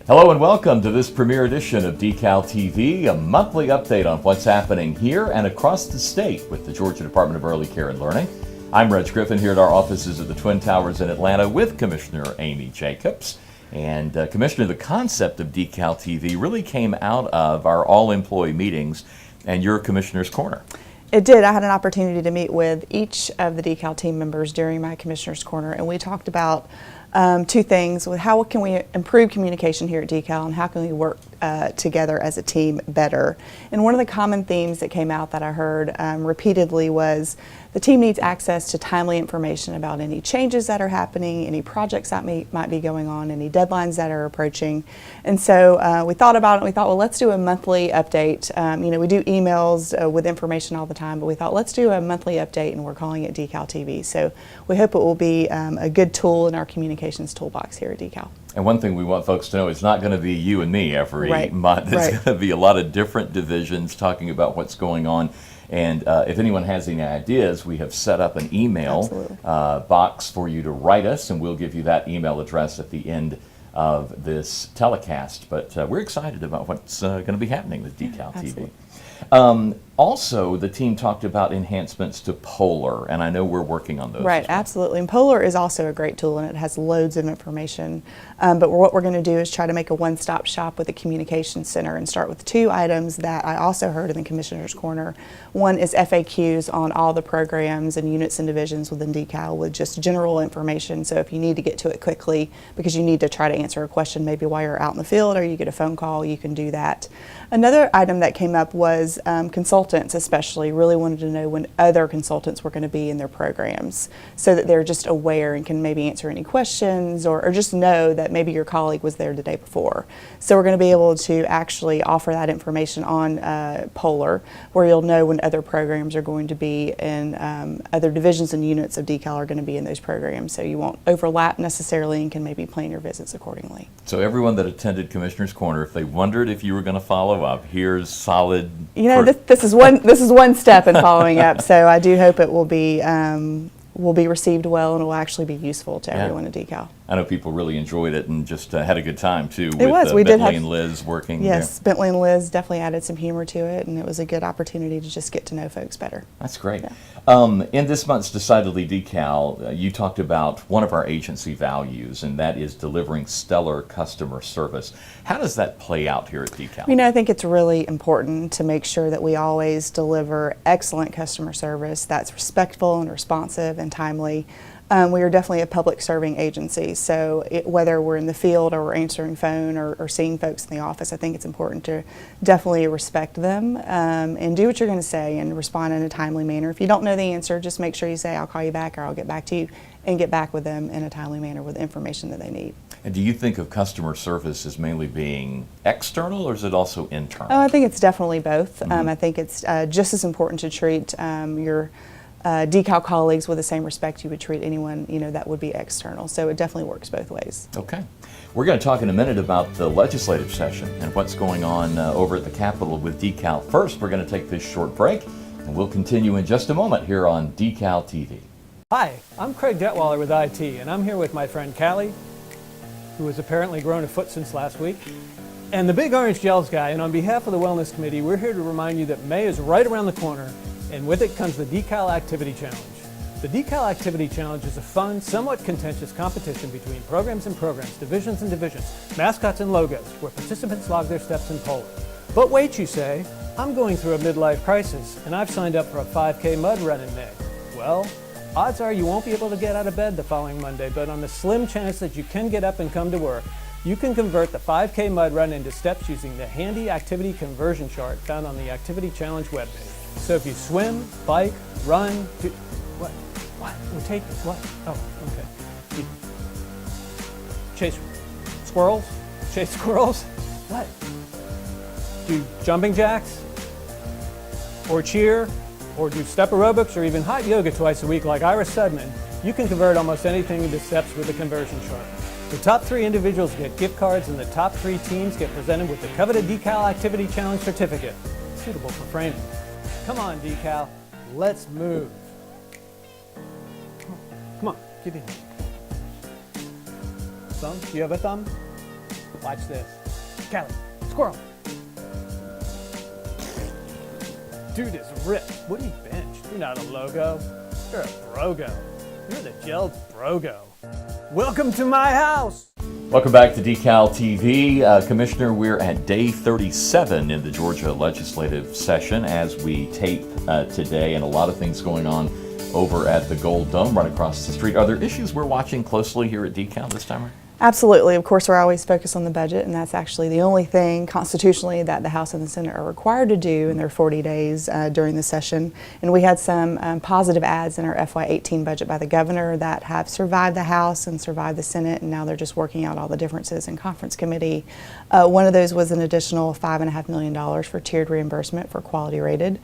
Hello and welcome to this premiere edition of Decal TV, a monthly update on what's happening here and across the state with the Georgia Department of Early Care and Learning. I'm Reg Griffin here at our offices at the Twin Towers in Atlanta with Commissioner Amy Jacobs. And Commissioner, the concept of Decal TV really came out of our all-employee meetings and your Commissioner's Corner. It did. I had an opportunity to meet with each of the Decal team members during my Commissioner's Corner, and we talked about two things: with how can we improve communication here at Decal, and how can we work together as a team better. And one of the common themes that came out that I heard repeatedly was the team needs access to timely information about any changes that are happening, any projects that might be going on, any deadlines that are approaching. And so we thought about it and we thought, well, let's do a monthly update. We do emails with information all the time, but we thought, let's do a monthly update, and we're calling it Decal TV. So we hope it will be a good tool in our communications toolbox here at Decal. And one thing we want folks to know, it's not going to be you and me every month. It's going to be a lot of different divisions talking about what's going on. And if anyone has any ideas, we have set up an email box for you to write us, and we'll give you that email address at the end of this telecast. But we're excited about what's going to be happening with Decal TV. Also, the team talked about enhancements to Polar, and I know we're working on those. Right, absolutely. And Polar is also a great tool, and it has loads of information. But what we're going to do is try to make a one-stop shop with a communication center and start with two items that I also heard in the Commissioner's Corner. One is FAQs on all the programs and units and divisions within Decal with just general information. So if you need to get to it quickly because you need to try to answer a question maybe while you're out in the field or you get a phone call, you can do that. Another item that came up was consultants especially really wanted to know when other consultants were going to be in their programs so that they're just aware and can maybe answer any questions or just know that maybe your colleague was there the day before. So we're going to be able to actually offer that information on Polar, where you'll know when other programs are going to be and other divisions and units of Decal are going to be in those programs, so you won't overlap necessarily and can maybe plan your visits accordingly. So everyone that attended Commissioner's Corner, if they wondered if you were going to follow up, here's solid. This is one step in following up. So I do hope it will be received well and will actually be useful to everyone at Decal. I know people really enjoyed it and just had a good time too. We did Bentley and Liz working. Yes, there. Bentley and Liz definitely added some humor to it, and it was a good opportunity to just get to know folks better. That's great. Yeah. In this month's Decidedly Decal, you talked about one of our agency values, and that is delivering stellar customer service. How does that play out here at Decal? I think it's really important to make sure that we always deliver excellent customer service that's respectful and responsive and timely. We are definitely a public serving agency, so whether we're in the field or we're answering phone or seeing folks in the office, I think it's important to definitely respect them and do what you're going to say and respond in a timely manner. If you don't know the answer, just make sure you say, I'll call you back or I'll get back to you, and get back with them in a timely manner with the information that they need. And do you think of customer service as mainly being external, or is it also internal? Oh, I think it's definitely both. I think it's just as important to treat your Decal colleagues with the same respect you would treat anyone that would be external. So it definitely works both ways. Okay. We're going to talk in a minute about the legislative session and what's going on over at the Capitol with Decal. First, we're going to take this short break, and we'll continue in just a moment here on Decal TV. Hi, I'm Craig Detweiler with IT, and I'm here with my friend Callie, who has apparently grown a foot since last week, and the Big Orange Gels guy. And on behalf of the Wellness Committee, we're here to remind you that May is right around the corner, and with it comes the Decal Activity Challenge. The Decal Activity Challenge is a fun, somewhat contentious competition between programs and programs, divisions and divisions, mascots and logos, where participants log their steps in Polar. But wait, you say, I'm going through a midlife crisis, and I've signed up for a 5K mud run in May. Well, odds are you won't be able to get out of bed the following Monday, but on the slim chance that you can get up and come to work, you can convert the 5K mud run into steps using the handy activity conversion chart found on the Activity Challenge webpage. So if you swim, bike, run, Oh, okay. You chase squirrels? Chase squirrels? What? Do jumping jacks? Or cheer? Or do step aerobics or even hot yoga twice a week like Ira Sudman? You can convert almost anything into steps with the conversion chart. The top 3 individuals get gift cards, and the top 3 teams get presented with the coveted Decal Activity Challenge certificate, suitable for framing. Come on, Decal, let's move. Come on, get in. Thumb? Do you have a thumb? Watch this. Callie, squirrel. Dude is ripped. What do you bench? You're not a logo. You're a brogo. You're the Gels Brogo. Welcome to my house. Welcome back to Decal TV. Commissioner, we're at day 37 in the Georgia legislative session as we tape today, and a lot of things going on over at the Gold Dome right across the street. Are there issues we're watching closely here at Decal this time? Absolutely. Of course, we're always focused on the budget, and that's actually the only thing constitutionally that the House and the Senate are required to do in their 40 days during the session. And we had some positive ads in our FY18 budget by the governor that have survived the House and survived the Senate, and now they're just working out all the differences in conference committee. One of those was an additional $5.5 million for tiered reimbursement for quality rated.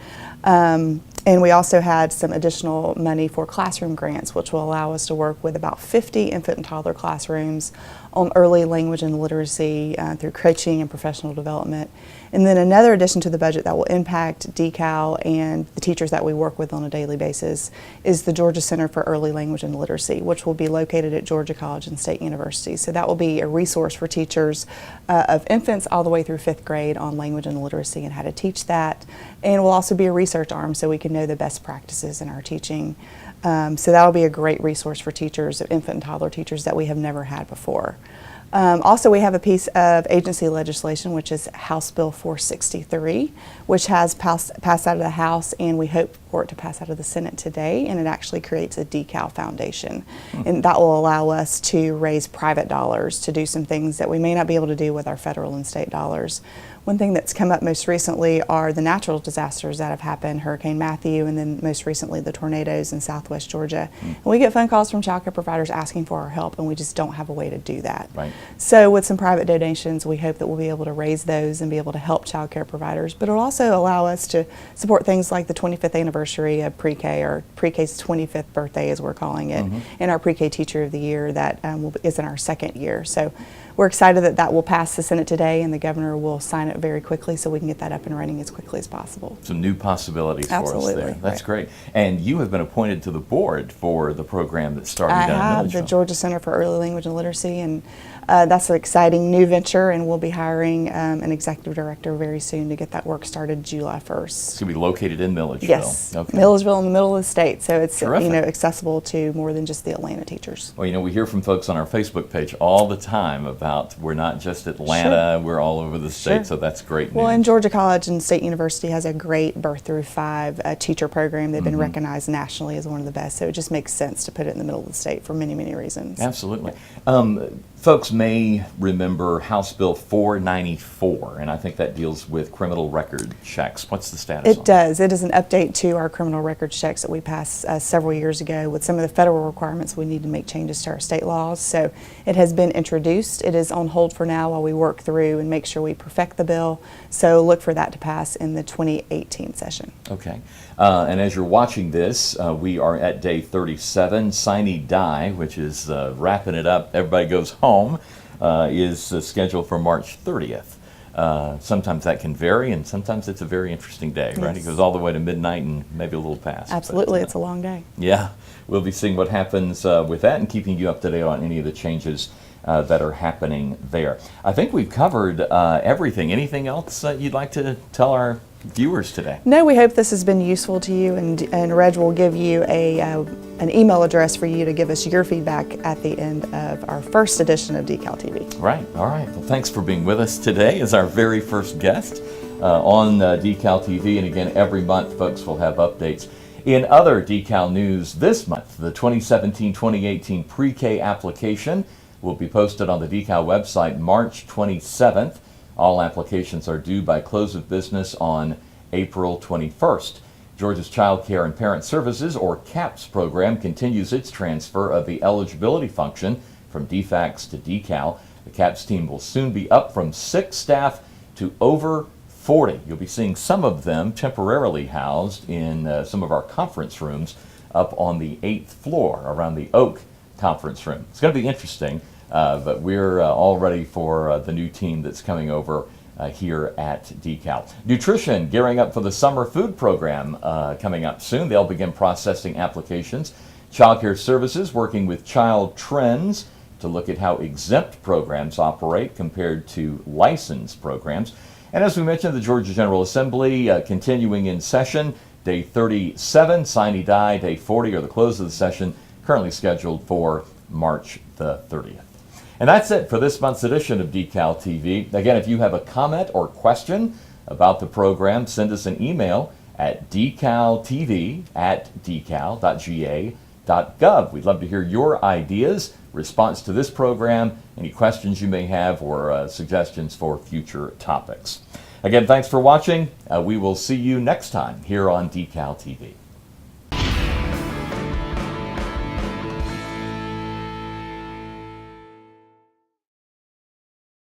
And we also had some additional money for classroom grants, which will allow us to work with about 50 infant and toddler classrooms on early language and literacy through coaching and professional development. And then another addition to the budget that will impact Decal and the teachers that we work with on a daily basis is the Georgia Center for Early Language and Literacy, which will be located at Georgia College and State University. So that will be a resource for teachers of infants all the way through 5th grade on language and literacy and how to teach that. And will also be a research arm so we can know the best practices in our teaching. So that'll be a great resource for teachers, infant and toddler teachers that we have never had before. Also, we have a piece of agency legislation, which is House Bill 463, which has passed out of the House, and we hope for it to pass out of the Senate today, and it actually creates a Decal Foundation. And that will allow us to raise private dollars to do some things that we may not be able to do with our federal and state dollars. One thing that's come up most recently are the natural disasters that have happened, Hurricane Matthew, and then most recently the tornadoes in southwest Georgia. And we get phone calls from child care providers asking for our help, and we just don't have a way to do that. Right. So with some private donations, we hope that we'll be able to raise those and be able to help child care providers, but it'll also allow us to support things like the 25th anniversary of pre-K, or pre-K's 25th birthday as we're calling it, and our pre-K Teacher of the Year that is in our 2nd year. So we're excited that that will pass the Senate today, and the governor will sign it very quickly so we can get that up and running as quickly as possible. Some new possibilities Absolutely, for us there. That's right. great. And you have been appointed to the board for the program that's starting I down in have Milledgeville. the Georgia Center for Early Language and Literacy, and that's an exciting new venture, and we'll be hiring an executive director very soon to get that work started July 1st. It's going to be located in Milledgeville. Yes, Okay. Milledgeville in the middle of the state, so it's Terrific. accessible to more than just the Atlanta teachers. Well, we hear from folks on our Facebook page all the time about we're not just Atlanta, we're all over the state, Sure. so that's great Well, news. and Georgia College and State University has a great birth through 5 teacher program. They've been recognized nationally as one of the best, so it just makes sense to put it in the middle of the state for many, many reasons. Absolutely. Folks may remember House Bill 494, and I think that deals with criminal record checks. What's the status on It does. It is an update to our criminal records checks that we passed several years ago. With some of the federal requirements, we need to make changes to our state laws. So it has been introduced. It is on hold for now while we work through and make sure we perfect the bill. So look for that to pass in the 2018 session. Okay. And as you're watching this, we are at day 37. Sine Die, which is wrapping it up, everybody goes home, is scheduled for March 30th. Sometimes that can vary, and sometimes it's a very interesting day, right? It Yes. goes all the way to midnight and maybe a little past. Absolutely. But, It's a long day. yeah, we'll be seeing what happens with that and keeping you up to date on any of the changes that are happening there. I think we've covered everything. Anything else you'd like to tell our viewers today? No, we hope this has been useful to you, and Reg will give you an email address for you to give us your feedback at the end of our first edition of Decal TV. Right. All right. Well, thanks for being with us today as our very first guest on Decal TV. And again, every month, folks will have updates. In other Decal news this month, the 2017-2018 pre-K application will be posted on the Decal website March 27th. All applications are due by close of business on April 21st. Georgia's Child Care and Parent Services, or CAPS program, continues its transfer of the eligibility function from DFACS to Decal. The CAPS team will soon be up from 6 staff to over 40. You'll be seeing some of them temporarily housed in some of our conference rooms up on the 8th floor around the Oak conference room. It's going to be interesting, but we're all ready for the new team that's coming over here at Decal. Nutrition gearing up for the summer food program coming up soon. They'll begin processing applications. Child Care Services working with Child Trends to look at how exempt programs operate compared to licensed programs. And as we mentioned, the Georgia General Assembly continuing in session, day 37, sine die, day 40, or the close of the session, currently scheduled for March the 30th. And that's it for this month's edition of Decal TV. Again, if you have a comment or question about the program, send us an email at decaltv@decal.ga.gov. We'd love to hear your ideas, response to this program, any questions you may have, or suggestions for future topics. Again, thanks for watching. We will see you next time here on Decal TV.